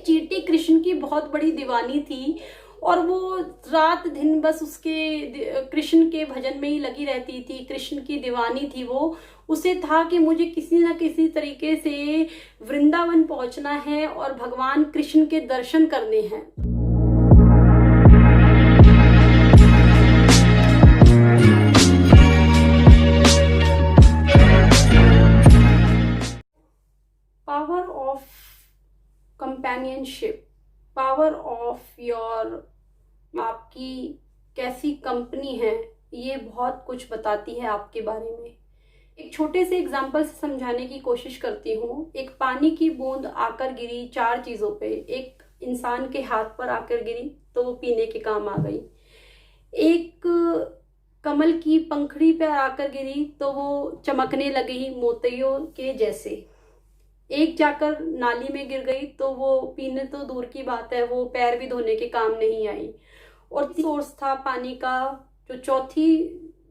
एक चींटी कृष्ण की बहुत बड़ी दीवानी थी और वो रात दिन बस उसके कृष्ण के भजन में ही लगी रहती थी। कृष्ण की दीवानी थी वो। उसे था कि मुझे किसी ना किसी तरीके से वृंदावन पहुंचना है और भगवान कृष्ण के दर्शन करने हैं। Power of companionship, power of your, आपकी कैसी कंपनी है, ये बहुत कुछ बताती है आपके बारे में। एक छोटे से एग्जाम्पल से समझाने की कोशिश करती हूँ। एक पानी की बूंद आकर गिरी 4 चीज़ों पे। एक इंसान के हाथ पर आकर गिरी तो वो पीने के काम आ गई। एक कमल की पंखड़ी पर आकर गिरी तो वो चमकने लगी मोतियों के जैसे। एक जाकर नाली में गिर गई तो वो पीने तो दूर की बात है, वो पैर भी धोने के काम नहीं आई। और सोर्स था पानी का, जो चौथी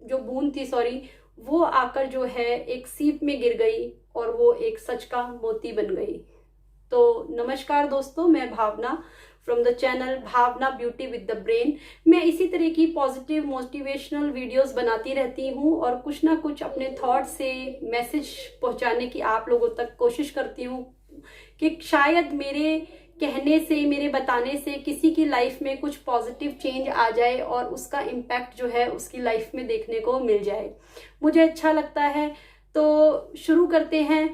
जो बूंद थी वो आकर जो है एक सीप में गिर गई और वो एक सच का मोती बन गई। तो नमस्कार दोस्तों, मैं Bhavna from the channel Bhavna beauty with the brain. मैं इसी तरह की पॉजिटिव मोटिवेशनल वीडियोस बनाती रहती हूँ और कुछ ना कुछ अपने थॉट से मैसेज पहुँचाने की आप लोगों तक कोशिश करती हूँ कि शायद मेरे कहने से, मेरे बताने से किसी की लाइफ में कुछ पॉजिटिव चेंज आ जाए और उसका इम्पैक्ट जो है उसकी लाइफ में देखने को मिल जाए। मुझे अच्छा लगता है। तो शुरू करते हैं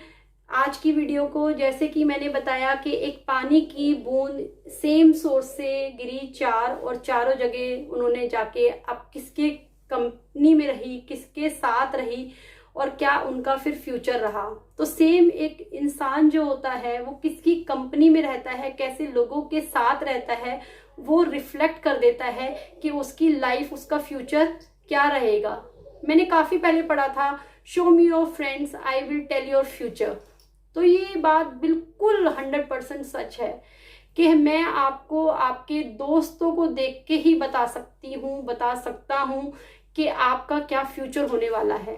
आज की वीडियो को। जैसे कि मैंने बताया कि एक पानी की बूंद सेम सोर्स से गिरी 4 और चारों जगह उन्होंने जाके अब किसके कंपनी में रही, किसके साथ रही और क्या उनका फिर फ्यूचर रहा। तो सेम एक इंसान जो होता है वो किसकी कंपनी में रहता है, कैसे लोगों के साथ रहता है, वो रिफ्लेक्ट कर देता है कि उसकी लाइफ, उसका फ्यूचर क्या रहेगा। मैंने काफ़ी पहले पढ़ा था, show me your friends I will tell your future. तो ये बात बिल्कुल 100% सच है कि मैं आपको आपके दोस्तों को देख के ही बता सकता हूँ कि आपका क्या फ्यूचर होने वाला है।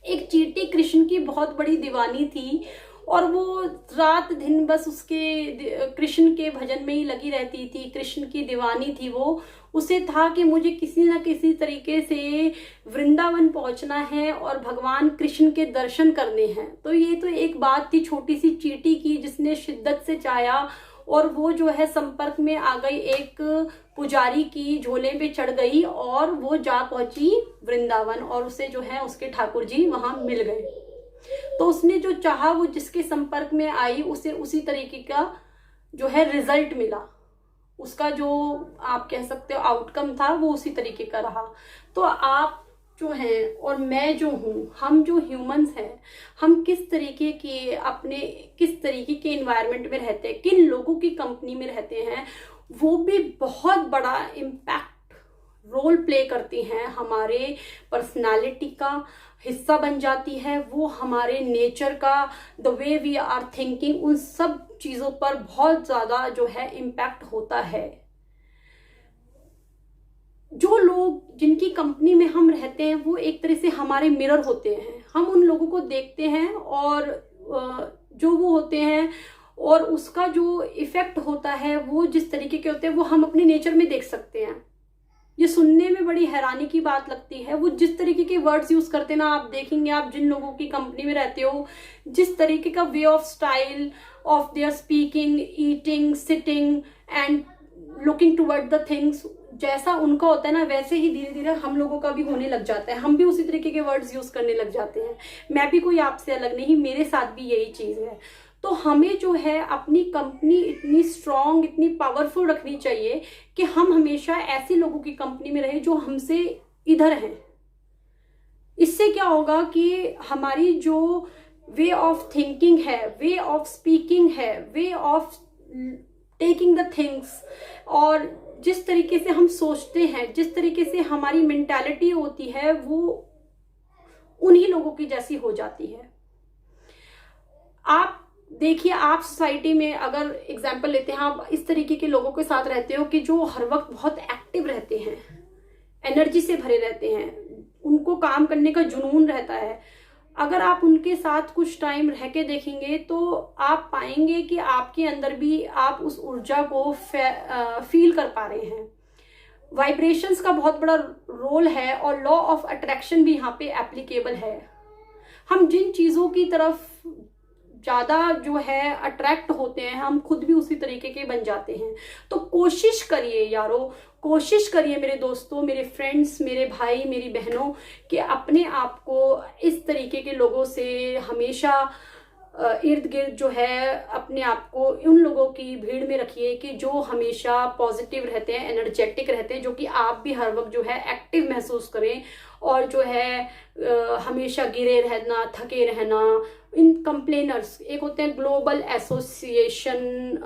एक चींटी कृष्ण की बहुत बड़ी दीवानी थी और वो रात दिन बस उसके कृष्ण के भजन में ही लगी रहती थी। कृष्ण की दीवानी थी वो। उसे था कि मुझे किसी ना किसी तरीके से वृंदावन पहुंचना है और भगवान कृष्ण के दर्शन करने हैं। तो ये तो एक बात थी छोटी सी चींटी की, जिसने शिद्दत से चाहा और वो जो है संपर्क में आ गई एक पुजारी की, झोले पे चढ़ गई और वो जा पहुंची वृंदावन और उसे जो है उसके ठाकुर जी वहां मिल गए। तो उसने जो चाहा, वो जिसके संपर्क में आई उसे उसी तरीके का जो है रिजल्ट मिला। उसका जो आप कह सकते हो आउटकम था वो उसी तरीके का रहा। तो आप जो हैं और मैं जो हूँ, हम जो ह्यूमंस हैं, हम किस तरीके के एनवायरनमेंट में रहते हैं, किन लोगों की कंपनी में रहते हैं, वो भी बहुत बड़ा इम्पैक्ट रोल प्ले करती हैं। हमारे पर्सनालिटी का हिस्सा बन जाती है वो, हमारे नेचर का, the way we are thinking, उन सब चीज़ों पर बहुत ज़्यादा जो है इम्पैक्ट होता है। जो लोग जिनकी कंपनी में हम रहते हैं वो एक तरह से हमारे मिरर होते हैं। हम उन लोगों को देखते हैं और जो वो होते हैं और उसका जो इफेक्ट होता है वो जिस तरीके के होते हैं वो हम अपने नेचर में देख सकते हैं। ये सुनने में बड़ी हैरानी की बात लगती है। वो जिस तरीके के वर्ड्स यूज करते हैं ना, आप देखेंगे, आप जिन लोगों की कंपनी में रहते हो, जिस तरीके का way of style of their speaking, eating, sitting and looking toward the things, जैसा उनका होता है ना, वैसे ही धीरे धीरे हम लोगों का भी होने लग जाता है। हम भी उसी तरीके के वर्ड्स यूज करने लग जाते हैं। मैं भी कोई आपसे अलग नहीं, मेरे साथ भी यही चीज है। तो हमें जो है अपनी कंपनी इतनी स्ट्रॉन्ग, इतनी पावरफुल रखनी चाहिए कि हम हमेशा ऐसे लोगों की कंपनी में रहे जो हमसे इधर हैं। इससे क्या होगा कि हमारी जो वे ऑफ थिंकिंग है, वे ऑफ स्पीकिंग है, way of taking the things, और जिस तरीके से हम सोचते हैं, जिस तरीके से हमारी मेंटालिटी होती है, वो उन्हीं लोगों की जैसी हो जाती है। आप देखिए, आप सोसाइटी में अगर एग्जाम्पल लेते हैं, आप इस तरीके के लोगों के साथ रहते हो कि जो हर वक्त बहुत एक्टिव रहते हैं, एनर्जी से भरे रहते हैं, उनको काम करने का जुनून रहता है। अगर आप उनके साथ कुछ टाइम रह के देखेंगे तो आप पाएंगे कि आपके अंदर भी आप उस ऊर्जा को फील कर पा रहे हैं। वाइब्रेशंस का बहुत बड़ा रोल है और लॉ ऑफ अट्रैक्शन भी यहाँ पे एप्लीकेबल है। हम जिन चीज़ों की तरफ ज़्यादा जो है अट्रैक्ट होते हैं, हम खुद भी उसी तरीके के बन जाते हैं। तो कोशिश करिए यारो, कोशिश करिए मेरे दोस्तों, मेरे फ्रेंड्स, मेरे भाई, मेरी बहनों, कि अपने आप को इस तरीके के लोगों से हमेशा इर्द गिर्द जो है अपने आप को उन लोगों की भीड़ में रखिए कि जो हमेशा पॉजिटिव रहते हैं, एनर्जेटिक रहते हैं, जो कि आप भी हर वक्त जो है एक्टिव महसूस करें और जो है हमेशा गिरे रहना, थके रहना। इन कंप्लेनर्स, एक होते हैं ग्लोबल एसोसिएशन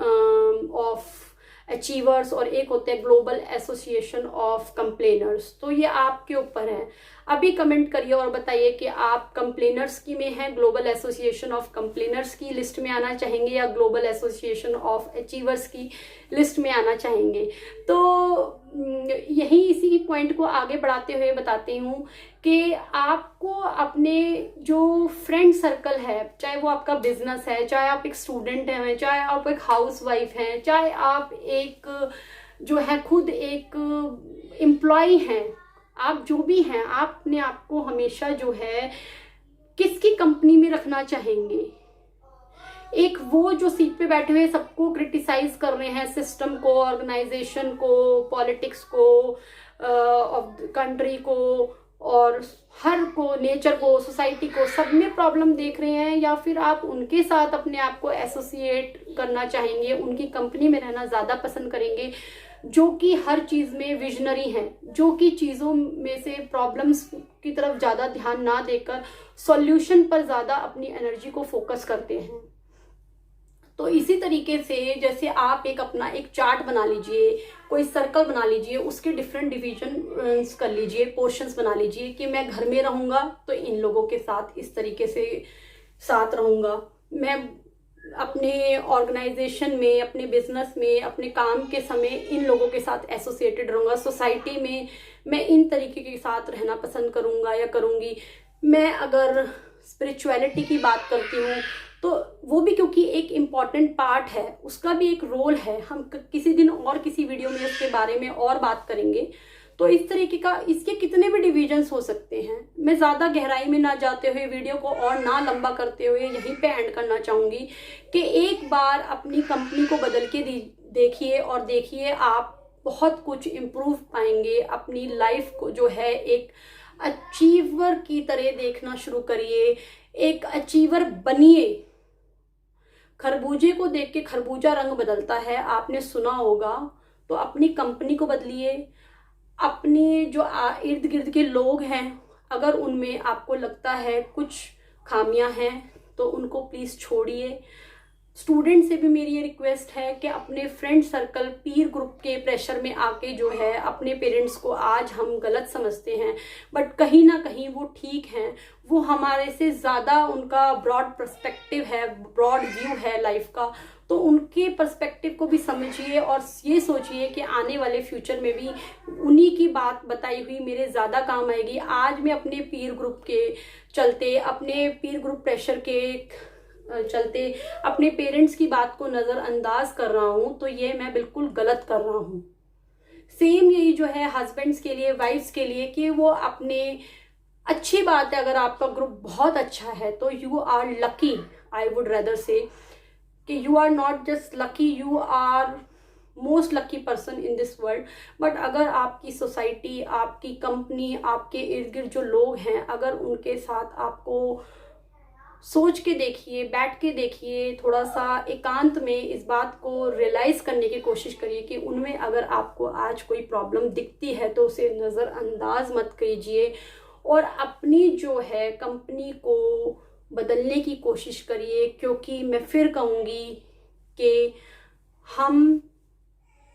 ऑफ अचीवर्स और एक होते हैं ग्लोबल एसोसिएशन ऑफ कंप्लेनर्स। तो ये आपके ऊपर है। अभी कमेंट करिए और बताइए कि आप कंप्लेनर्स की में हैं, ग्लोबल एसोसिएशन ऑफ कंप्लेनर्स की लिस्ट में आना चाहेंगे या ग्लोबल एसोसिएशन ऑफ अचीवर्स की लिस्ट में आना चाहेंगे। तो यही इसी पॉइंट को आगे बढ़ाते हुए बताती हूँ कि आपको अपने जो फ्रेंड सर्कल है, चाहे वो आपका बिजनेस है, चाहे आप एक स्टूडेंट हैं, चाहे आप एक हाउसवाइफ हैं, चाहे आप एक जो है खुद एक एम्प्लॉय हैं, आप जो भी हैं, आप अपने आप को हमेशा जो है किसकी कंपनी में रखना चाहेंगे? एक वो जो सीट पे बैठे हुए सबको क्रिटिसाइज कर रहे हैं, सिस्टम को, ऑर्गेनाइजेशन को, पॉलिटिक्स को, ऑफ कंट्री को और हर को, नेचर को, सोसाइटी को, सब में प्रॉब्लम देख रहे हैं, या फिर आप उनके साथ अपने आप को एसोसिएट करना चाहेंगे, उनकी कंपनी में रहना ज़्यादा पसंद करेंगे, जो कि हर चीज़ में विजनरी हैं, जो कि चीज़ों में से प्रॉब्लम्स की तरफ ज़्यादा ध्यान ना देकर सॉल्यूशन पर ज़्यादा अपनी एनर्जी को फोकस करते हैं। तो इसी तरीके से जैसे आप अपना एक चार्ट बना लीजिए, कोई सर्कल बना लीजिए, उसके डिफरेंट डिवीजन कर लीजिए, पोर्शंस बना लीजिए कि मैं घर में रहूँगा तो इन लोगों के साथ इस तरीके से साथ रहूँगा, मैं अपने ऑर्गेनाइजेशन में, अपने बिजनेस में, अपने काम के समय इन लोगों के साथ एसोसिएटेड रहूँगा, सोसाइटी में मैं इन तरीके के साथ रहना पसंद करूँगा या करूँगी। मैं अगर स्पिरिचुअलिटी की बात करती हूँ तो वो भी क्योंकि एक इम्पॉर्टेंट पार्ट है, उसका भी एक रोल है। हम किसी दिन और किसी वीडियो में इसके बारे में और बात करेंगे। तो इस तरीके का इसके कितने भी डिविजन्स हो सकते हैं। मैं ज़्यादा गहराई में ना जाते हुए, वीडियो को और ना लंबा करते हुए यहीं पे एंड करना चाहूँगी कि एक बार अपनी कंपनी को बदल के देखिए और देखिए आप बहुत कुछ इम्प्रूव पाएंगे। अपनी लाइफ को जो है एक अचीवर की तरह देखना शुरू करिए, एक अचीवर बनिए। खरबूजे को देख के खरबूजा रंग बदलता है, आपने सुना होगा। तो अपनी कंपनी को बदलिए, अपने जो इर्द गिर्द के लोग हैं अगर उनमें आपको लगता है कुछ खामियां हैं तो उनको प्लीज़ छोड़िए। स्टूडेंट से भी मेरी ये रिक्वेस्ट है कि अपने फ्रेंड सर्कल, पीर ग्रुप के प्रेशर में आके जो है अपने पेरेंट्स को आज हम गलत समझते हैं, बट कहीं ना कहीं वो ठीक हैं। वो हमारे से ज़्यादा, उनका ब्रॉड पर्सपेक्टिव है, ब्रॉड व्यू है लाइफ का। तो उनके पर्सपेक्टिव को भी समझिए और ये सोचिए कि आने वाले फ्यूचर में भी उन्हीं की बात बताई हुई मेरे ज़्यादा काम आएगी। आज मैं अपने पीर ग्रुप के चलते, अपने पीर ग्रुप प्रेशर के चलते अपने पेरेंट्स की बात को नज़रअंदाज कर रहा हूँ, तो ये मैं बिल्कुल गलत कर रहा हूँ। सेम यही जो है हस्बैंड्स के लिए, वाइफ्स के लिए, कि वो अपने, अच्छी बात है अगर आपका ग्रुप बहुत अच्छा है तो you are lucky. I would rather say कि you are not just lucky, you are most lucky person in this world. But अगर आपकी सोसाइटी, आपकी कंपनी, आपके इर्द गिर्द जो लोग हैं, अगर उनके साथ आपको सोच के देखिए, बैठ के देखिए, थोड़ा सा एकांत में इस बात को रियलाइज़ करने की कोशिश करिए कि उनमें अगर आपको आज कोई प्रॉब्लम दिखती है तो उसे नज़रअंदाज मत कीजिए और अपनी जो है कंपनी को बदलने की कोशिश करिए। क्योंकि मैं फिर कहूँगी कि हम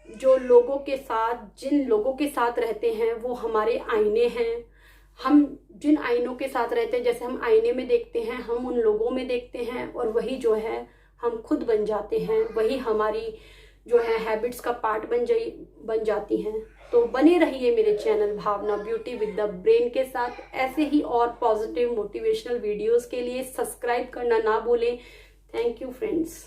जो लोगों के साथ, जिन लोगों के साथ रहते हैं वो हमारे आईने हैं। हम जिन आईनों के साथ रहते हैं, जैसे हम आईने में देखते हैं, हम उन लोगों में देखते हैं और वही जो है हम खुद बन जाते हैं। वही हमारी जो है हैबिट्स का पार्ट बन जाती हैं। तो बने रहिए मेरे channel Bhavna beauty with the brain के साथ। ऐसे ही और पॉजिटिव मोटिवेशनल वीडियोस के लिए सब्सक्राइब करना ना भूलें। Thank you friends.